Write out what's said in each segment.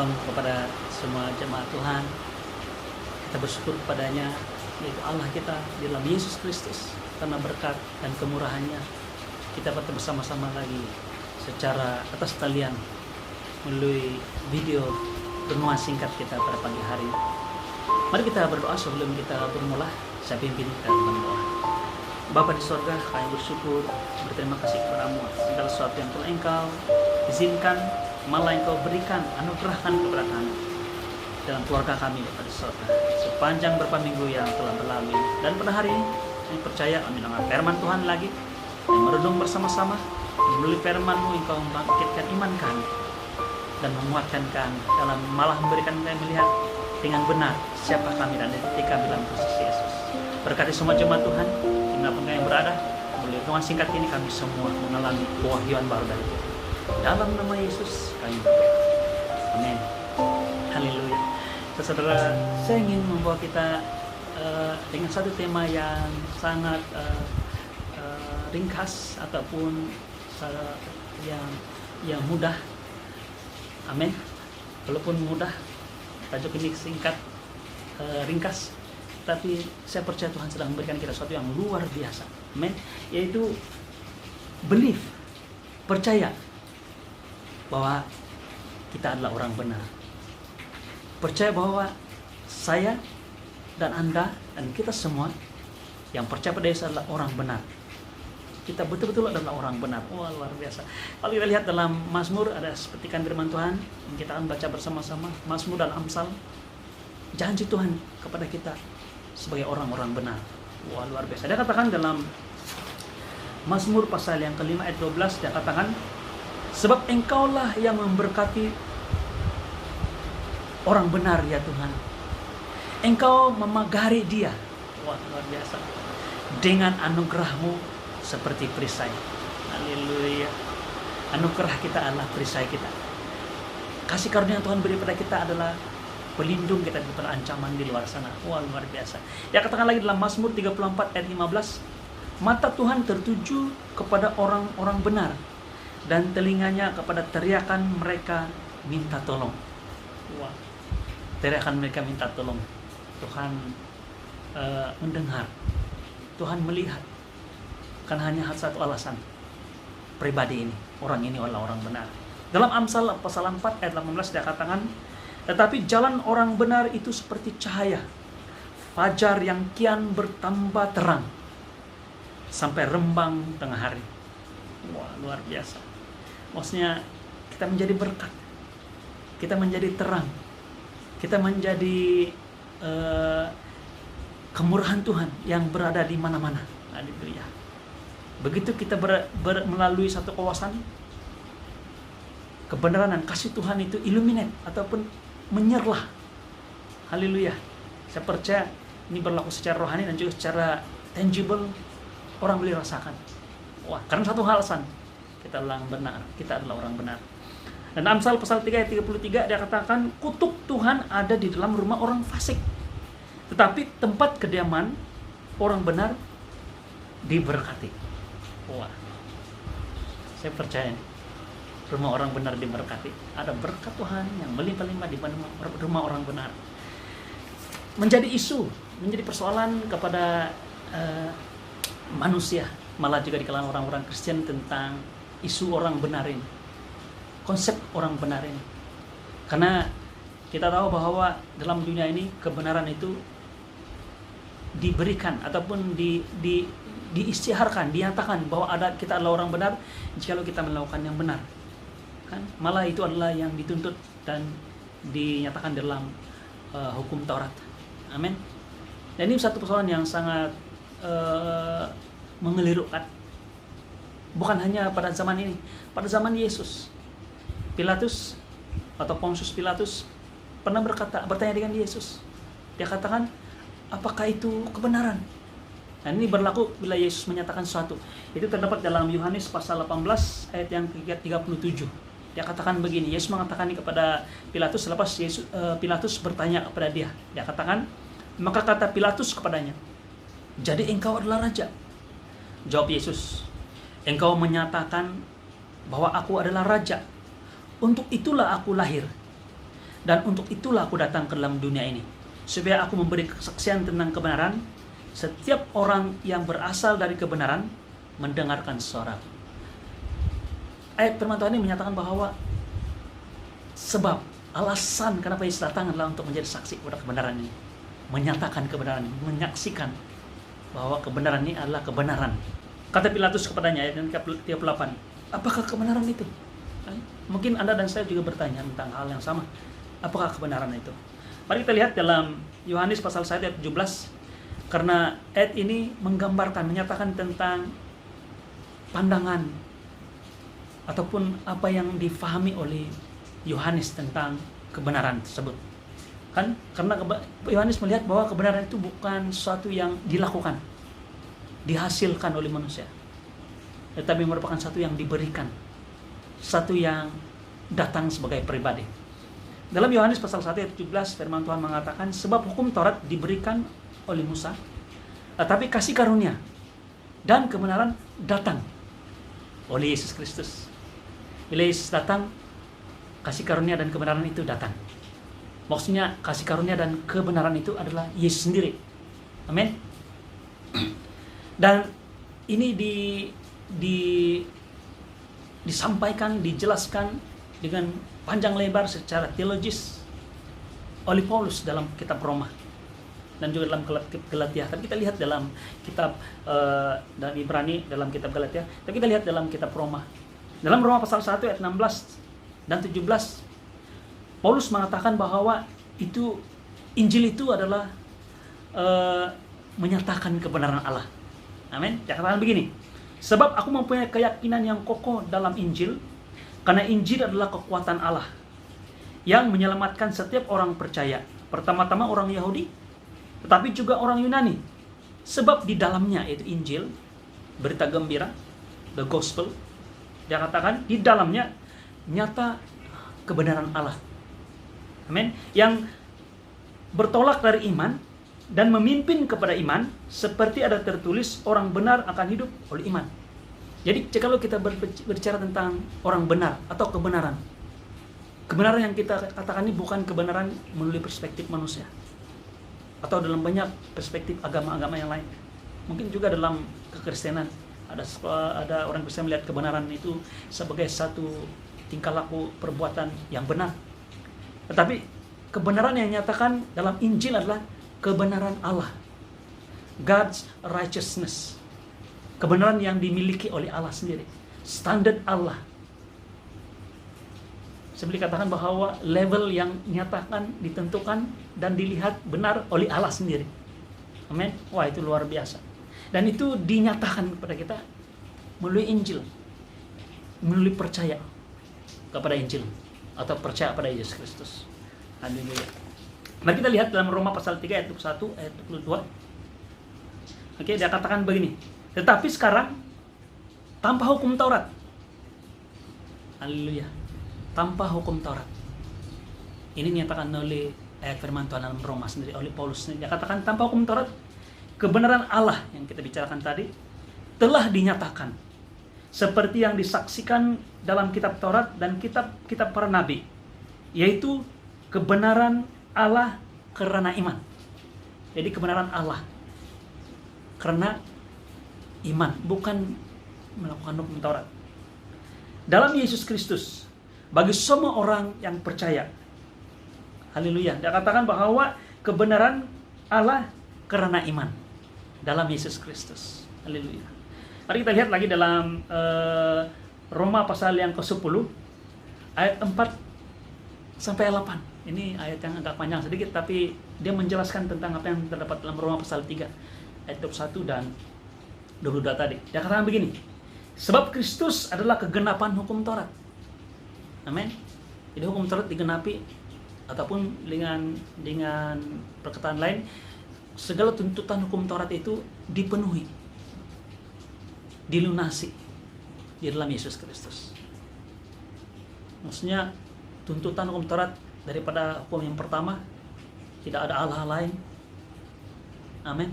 Shalom kepada semua jemaat Tuhan. Kita bersyukur kepadanya, yaitu Allah kita di dalam Yesus Kristus. Karena berkat dan kemurahannya kita dapat bersama-sama lagi secara atas talian melalui video renungan singkat kita pada pagi hari. Mari kita berdoa sebelum kita bermula. Saya pimpin kita dalam doa. Bapa di sorga, kami bersyukur, berterima kasih kepadamu segala sesuatu yang telah Engkau izinkan, malah Engkau berikan, anugerahkan kepada kami dalam keluarga kami, Bapak di sorga, sepanjang beberapa minggu yang telah berlalu. Dan pada hari ini kami percaya kami dengar firman Tuhan lagi dan merenung bersama-sama. Melalui firman-Mu Engkau membangkitkan iman kami dan menguatkan kami dalam malah memberikan kami melihat dengan benar siapa kami dan identitas kami dalam Kristus Yesus. Berkati semua jemaat Tuhan dimanapun kami berada, melalui renungan singkat ini kami semua mengalami kewahyuan baru dari Tuhan. Dalam nama Yesus kami berdoa. Amin. Haleluya. Saudara, saya ingin membawa kita dengan satu tema yang sangat ringkas ataupun yang mudah. Amin. Walaupun mudah, tajuk ini singkat, ringkas, tapi saya percaya Tuhan sedang memberikan kita sesuatu yang luar biasa. Amin. Yaitu believe, percaya bahwa kita adalah orang benar. Percaya bahwa saya dan Anda dan kita semua yang percaya pada Yesus adalah orang benar. Kita betul-betul adalah orang benar. Wah, luar biasa. Kalau kita lihat dalam Mazmur, ada petikan firman Tuhan yang kita akan baca bersama-sama. Mazmur dan Amsal, janji Tuhan kepada kita sebagai orang-orang benar. Wah, luar biasa. Dia katakan dalam Mazmur pasal yang kelima ayat 12, dia katakan, sebab Engkaulah yang memberkati orang benar ya Tuhan. Engkau memagari dia. Wah, luar biasa. Dengan anugerah-Mu seperti perisai. Haleluya. Anugerah kita adalah perisai kita. Kasih karunia yang Tuhan beri pada kita adalah pelindung kita daripada ancaman di luar sana. Wah, luar biasa. Ya, katakan lagi dalam Mazmur 34 ayat 15, mata Tuhan tertuju kepada orang-orang benar dan telinganya kepada teriakan mereka minta tolong. Wah, teriakan mereka minta tolong. Tuhan mendengar, Tuhan melihat. Kan hanya satu alasan, pribadi ini, orang ini adalah orang benar. Dalam Amsal pasal 4 ayat 18 dia katakan, tetapi jalan orang benar itu seperti cahaya fajar yang kian bertambah terang sampai rembang tengah hari. Wah, luar biasa. Maksudnya kita menjadi berkat, kita menjadi terang, kita menjadi kemurahan Tuhan yang berada di mana-mana. Haleluya. Begitu kita melalui satu kawasan, kebenaran dan kasih Tuhan itu illuminate ataupun menyerlah. Haleluya. Saya percaya ini berlaku secara rohani dan juga secara tangible, orang boleh rasakan. Wah, karena satu alasan, kita adalah benar, kita adalah orang benar. Dan Amsal pasal 3 ayat 33 dia katakan, kutuk Tuhan ada di dalam rumah orang fasik, tetapi tempat kediaman orang benar diberkati. Wah, saya percaya rumah orang benar diberkati. Ada berkat Tuhan yang melimpah-limpah di rumah orang benar. Menjadi isu, menjadi persoalan kepada manusia, malah juga di kalangan orang-orang Kristen tentang isu orang benar ini, konsep orang benar ini. Karena kita tahu bahwa dalam dunia ini kebenaran itu diberikan ataupun diisytiharkan, dinyatakan bahwa kita adalah orang benar jika kita melakukan yang benar. Kan? Malah itu adalah yang dituntut dan dinyatakan dalam hukum Taurat. Amin. Dan ini satu persoalan yang sangat mengelirukkan. Bukan hanya pada zaman ini, pada zaman Yesus, Pilatus atau Pontius Pilatus pernah bertanya dengan Yesus. Dia katakan, apakah itu kebenaran? Nah, ini berlaku bila Yesus menyatakan sesuatu. Itu terdapat dalam Yohanes pasal 18 ayat yang 37. Dia katakan begini, Yesus mengatakan ini kepada Pilatus selepas Pilatus bertanya kepada dia. Dia katakan, maka kata Pilatus kepadanya, jadi engkau adalah raja? Jawab Yesus, engkau menyatakan bahwa aku adalah raja. Untuk itulah aku lahir Dan untuk itulah aku datang ke dalam dunia ini, supaya aku memberi kesaksian tentang kebenaran. Setiap orang yang berasal dari kebenaran mendengarkan suaraku. Ayat firman Tuhan ini menyatakan bahwa sebab alasan kenapa Yesus datang adalah untuk menjadi saksi kepada kebenaran ini, menyatakan kebenaran ini, menyaksikan bahwa kebenaran ini adalah kebenaran. Kata Pilatus kepadanya, ayat 38, apakah kebenaran itu? Mungkin Anda dan saya juga bertanya tentang hal yang sama. Apakah kebenaran itu? Mari kita lihat dalam Yohanes pasal 1 ayat 17. Karena ayat ini menggambarkan, menyatakan tentang pandangan ataupun apa yang difahami oleh Yohanes tentang kebenaran tersebut. Kan? Karena Yohanes melihat bahwa kebenaran itu bukan sesuatu yang dilakukan, dihasilkan oleh manusia, tetapi merupakan satu yang diberikan, satu yang datang sebagai pribadi. Dalam Yohanes pasal 1 ayat 17 firman Tuhan mengatakan, sebab hukum Taurat diberikan oleh Musa, tetapi kasih karunia dan kebenaran datang oleh Yesus Kristus. Bila Yesus datang, kasih karunia dan kebenaran itu datang. Maksudnya kasih karunia dan kebenaran itu adalah Yesus sendiri. Amin. Dan ini disampaikan, dijelaskan dengan panjang lebar secara teologis oleh Paulus dalam kitab Roma dan juga dalam Galatia. Tapi kita lihat dalam kitab dalam Ibrani, dalam kitab Galatia. Tapi kita lihat dalam kitab Roma. Dalam Roma pasal 1 ayat 16 dan 17, Paulus mengatakan bahwa itu Injil itu adalah menyatakan kebenaran Allah. Amin. Dia katakan begini, sebab aku mempunyai keyakinan yang kokoh dalam Injil, karena Injil adalah kekuatan Allah yang menyelamatkan setiap orang percaya, pertama-tama orang Yahudi, tetapi juga orang Yunani. Sebab di dalamnya, yaitu Injil, berita gembira, the gospel, dia katakan di dalamnya nyata kebenaran Allah. Amin. Yang bertolak dari iman dan memimpin kepada iman, seperti ada tertulis, orang benar akan hidup oleh iman. Jadi kalau kita berbicara tentang orang benar atau kebenaran, kebenaran yang kita katakan ini bukan kebenaran melalui perspektif manusia atau dalam banyak perspektif agama-agama yang lain. Mungkin juga dalam kekristenan ada orang Kristen melihat kebenaran itu sebagai satu tingkah laku perbuatan yang benar. Tetapi kebenaran yang nyatakan dalam Injil adalah kebenaran Allah, God's righteousness, kebenaran yang dimiliki oleh Allah sendiri, standar Allah. Saya boleh katakan bahwa level yang nyatakan, ditentukan dan dilihat benar oleh Allah sendiri. Amin. Wah, itu luar biasa. Dan itu dinyatakan kepada kita melalui Injil, melalui percaya kepada Injil atau percaya pada Yesus Kristus. Haleluya. Mari kita lihat dalam Roma pasal 3 ayat 21 ayat 22. Oke, dia katakan begini, tetapi sekarang tanpa hukum Taurat. Haleluya. Tanpa hukum Taurat. Ini dinyatakan oleh ayat firman Tuhan dalam Roma sendiri, oleh Paulus sendiri. Dia katakan tanpa hukum Taurat, kebenaran Allah yang kita bicarakan tadi telah dinyatakan seperti yang disaksikan dalam kitab Taurat dan kitab para nabi, yaitu kebenaran Allah karena iman. Jadi kebenaran Allah karena iman, bukan melakukan hukum Taurat. Dalam Yesus Kristus, bagi semua orang yang percaya. Haleluya. Dia katakan bahwa kebenaran Allah karena iman dalam Yesus Kristus. Haleluya. Mari kita lihat lagi dalam Roma pasal yang ke-10 ayat 4 sampai 8. Ini ayat yang agak panjang sedikit, tapi dia menjelaskan tentang apa yang terdapat dalam Roma pasal 3 ayat 21 dan 22 tadi. Dia katakan begini, sebab Kristus adalah kegenapan hukum Taurat. Amin. Jadi hukum Taurat digenapi, ataupun dengan perkataan lain, segala tuntutan hukum Taurat itu dipenuhi, dilunasi di dalam Yesus Kristus. Maksudnya tuntutan hukum Taurat daripada hukum yang pertama, tidak ada Allah lain. Amin.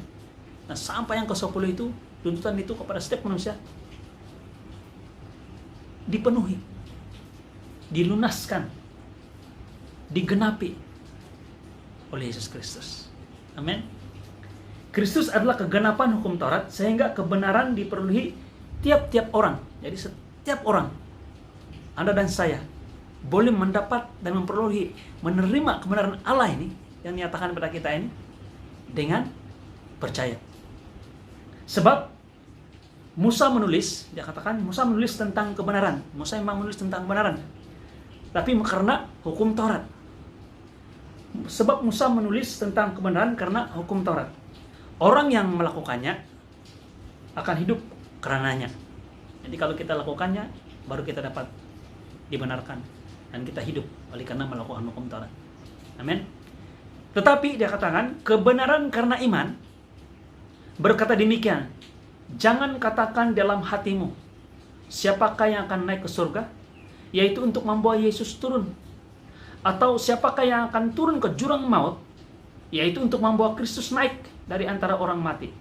Nah, sampai yang ke-10 itu, tuntutan itu kepada setiap manusia dipenuhi, dilunaskan digenapi oleh Yesus Kristus. Amin. Kristus adalah kegenapan hukum Taurat, sehingga kebenaran diperoleh tiap-tiap orang. Jadi setiap orang, Anda dan saya, boleh mendapat dan memperoleh, menerima kebenaran Allah ini yang dinyatakan pada kita ini dengan percaya. Sebab Musa menulis, dia katakan Musa menulis tentang kebenaran. Musa memang menulis tentang kebenaran, tapi karena hukum Taurat. Sebab Musa menulis tentang kebenaran karena hukum Taurat. Orang yang melakukannya akan hidup karenanya. Jadi kalau kita lakukannya, baru kita dapat dibenarkan dan kita hidup oleh karena melakukan hukum Taurat. Amin. Tetapi dia katakan kebenaran karena iman berkata demikian, jangan katakan dalam hatimu, siapakah yang akan naik ke surga, yaitu untuk membawa Yesus turun, atau siapakah yang akan turun ke jurang maut, yaitu untuk membawa Kristus naik dari antara orang mati.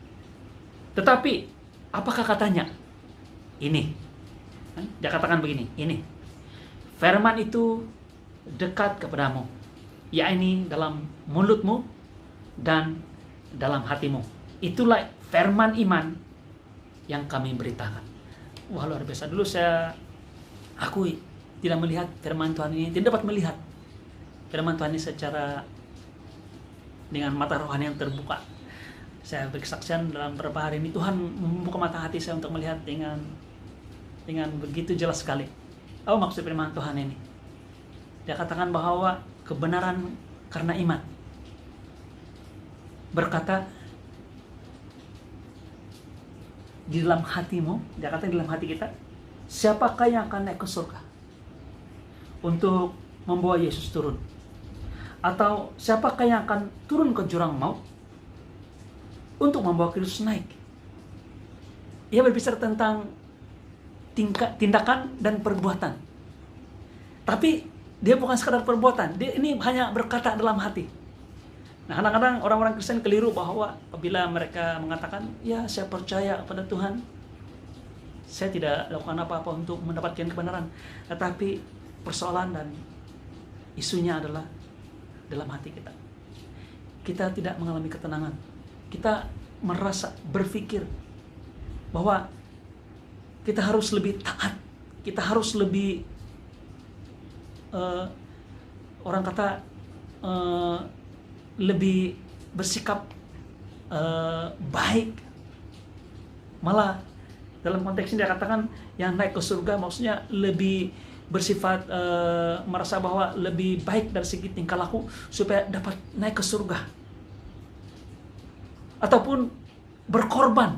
Tetapi apakah katanya? Ini. Dia katakan begini, ini. Firman itu dekat kepadamu, yakni dalam mulutmu dan dalam hatimu. Itulah firman iman yang kami beritakan. Wah, luar biasa. Dulu aku tidak melihat firman Tuhan ini, tidak dapat melihat firman Tuhan ini secara dengan mata rohani yang terbuka. Saya berkesaksian dalam beberapa hari ini Tuhan membuka mata hati saya untuk melihat dengan begitu jelas sekali. Apa maksud firman Tuhan ini? Dia katakan bahwa kebenaran karena iman berkata di dalam hatimu, dia kata di dalam hati kita, siapakah yang akan naik ke surga untuk membawa Yesus turun? Atau siapakah yang akan turun ke jurang maut untuk membawa Kristus naik? Ia berbicara tentang tindakan dan perbuatan. Tapi dia bukan sekadar perbuatan, dia ini hanya berkata dalam hati. Nah, kadang-kadang orang-orang Kristen keliru bahwa apabila mereka mengatakan, ya saya percaya pada Tuhan, saya tidak lakukan apa-apa untuk mendapatkan kebenaran. Tetapi persoalan dan isunya adalah dalam hati kita. Kita tidak mengalami ketenangan. Kita merasa berpikir bahwa kita harus lebih taat. Kita harus lebih orang kata lebih bersikap baik. Malah dalam konteks ini dia katakan yang naik ke surga maksudnya lebih bersifat merasa bahwa lebih baik dari segi tingkah laku supaya dapat naik ke surga, ataupun berkorban,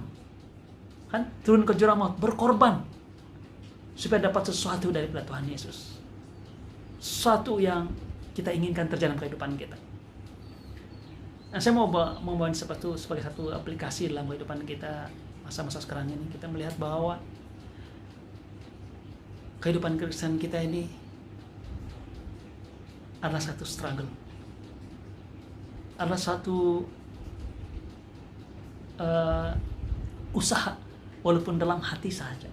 kan, turun ke jurang maut, berkorban supaya dapat sesuatu dari Tuhan Yesus, sesuatu yang kita inginkan terjadi dalam kehidupan kita. Nah, saya mau membawa sebagai satu aplikasi dalam kehidupan kita masa-masa sekarang ini. Kita melihat bahwa kehidupan Kristen kita ini adalah satu struggle, adalah satu usaha, walaupun dalam hati saja.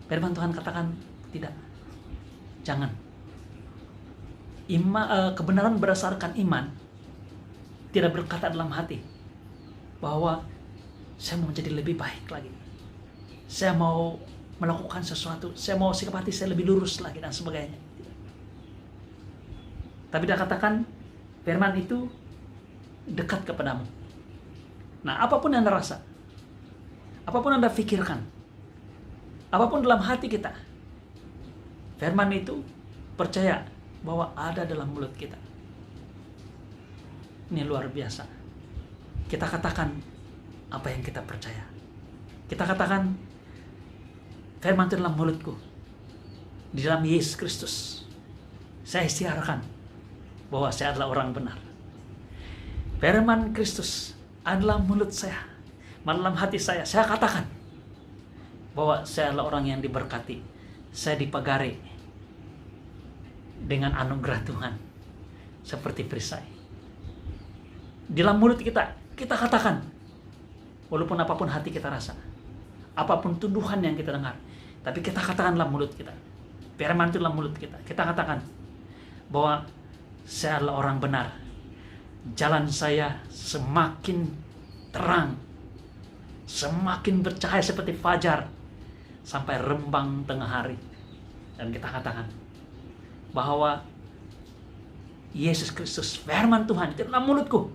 Firman Tuhan katakan tidak, jangan. Kebenaran berdasarkan iman tidak berkata dalam hati bahwa saya mau menjadi lebih baik lagi, saya mau melakukan sesuatu, saya mau sikap hati saya lebih lurus lagi dan sebagainya. Tapi dia katakan firman itu dekat kepadamu. Nah, apapun yang Anda rasa, apapun Anda pikirkan, apapun dalam hati kita, firman itu percaya bahwa ada dalam mulut kita. Ini luar biasa. Kita katakan apa yang kita percaya. Kita katakan firman itu dalam mulutku, di dalam Yesus Kristus saya istiharkan bahwa saya adalah orang benar. Firman Kristus adalah mulut saya, dalam hati saya katakan bahwa saya adalah orang yang diberkati, saya dipagari dengan anugerah Tuhan seperti perisai. Di dalam mulut kita katakan, walaupun apapun hati kita rasa, apapun tuduhan yang kita dengar, tapi kita katakan dalam mulut kita. Firman itu dalam mulut kita. Kita katakan bahwa saya adalah orang benar. Jalan saya semakin terang, semakin bercahaya seperti fajar sampai rembang tengah hari. Dan kita katakan bahwa Yesus Kristus, firman Tuhan di dalam mulutku.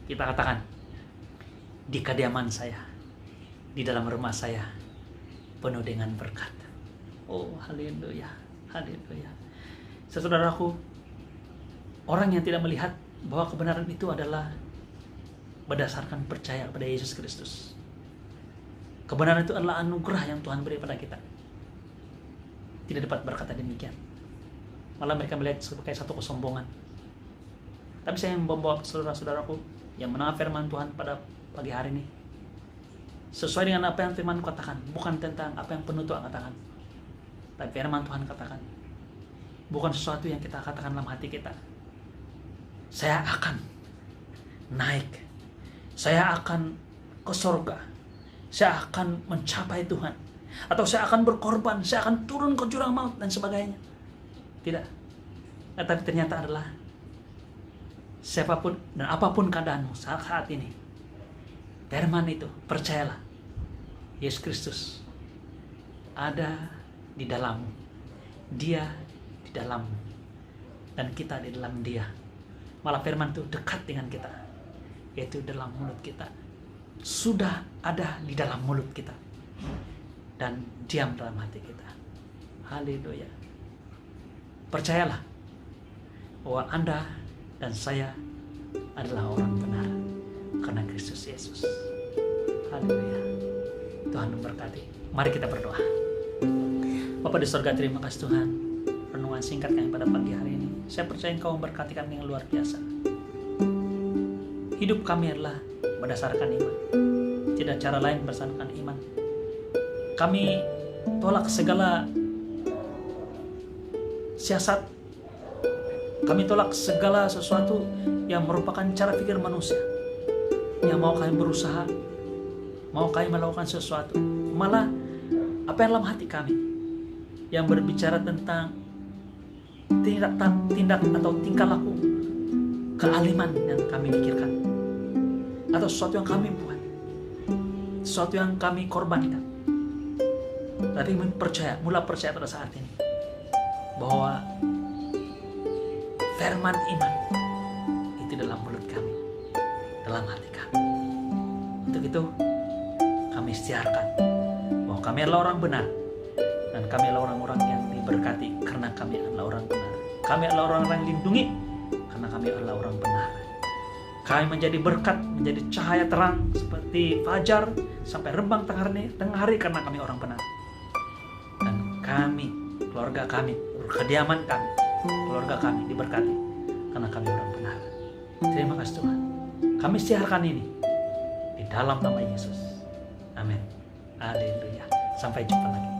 Kita katakan, di kediaman saya, di dalam rumah saya penuh dengan berkat. Oh, haleluya, haleluya. Saudaraku, orang yang tidak melihat bahwa kebenaran itu adalah berdasarkan percaya pada Yesus Kristus. Kebenaran itu adalah anugerah yang Tuhan beri pada kita. Tidak dapat berkata demikian. Malah mereka melihat sebagai satu kesombongan. Tapi saya membawa saudara-saudaraku yang mendengar firman Tuhan pada pagi hari ini, sesuai dengan apa yang firman katakan, bukan tentang apa yang penutup katakan. Tapi firman Tuhan katakan, bukan sesuatu yang kita katakan dalam hati kita. Saya akan naik, saya akan ke surga, saya akan mencapai Tuhan, atau saya akan berkorban, saya akan turun ke jurang maut dan sebagainya. Tidak. Tapi ternyata adalah siapapun dan apapun keadaanmu saat ini, firman itu, percayalah, Yesus Kristus ada di dalammu, Dia di dalammu, dan kita di dalam Dia. Malah firman itu dekat dengan kita, yaitu dalam mulut kita, sudah ada di dalam mulut kita, dan diam dalam hati kita. Haleluya. Percayalah bahwa Anda dan saya adalah orang benar karena Kristus Yesus. Haleluya. Tuhan memberkati. Mari kita berdoa. Bapa di surga, terima kasih Tuhan. Renungan singkat kami pada pagi hari ini. Saya percaya Engkau memberkati kami yang luar biasa. Hidup kami adalah berdasarkan iman. Tidak cara lain berdasarkan iman. Kami tolak segala siasat. Kami tolak segala sesuatu yang merupakan cara pikir manusia, yang mau kami berusaha, mau kami melakukan sesuatu. Malah apa yang dalam hati kami yang berbicara tentang tindak atau tingkah laku kealiman yang kami pikirkan, atau sesuatu yang kami buat, sesuatu yang kami korbankan. Tapi mulai percaya pada saat ini bahwa firman iman itu dalam mulut kami, dalam hati kami. Untuk itu kami istiharkan bahwa kami adalah orang benar, dan kami adalah orang-orang yang diberkati karena kami adalah orang benar. Kami adalah orang-orang yang dilindungi karena kami adalah orang benar. Kami menjadi berkat, menjadi cahaya terang seperti fajar sampai rembang tengah hari karena kami orang benar. Dan kami, keluarga kami, kediaman kami, keluarga kami diberkati karena kami orang benar. Terima kasih Tuhan. Kami siarkan ini di dalam nama Yesus. Amin. Haleluya. Sampai jumpa lagi.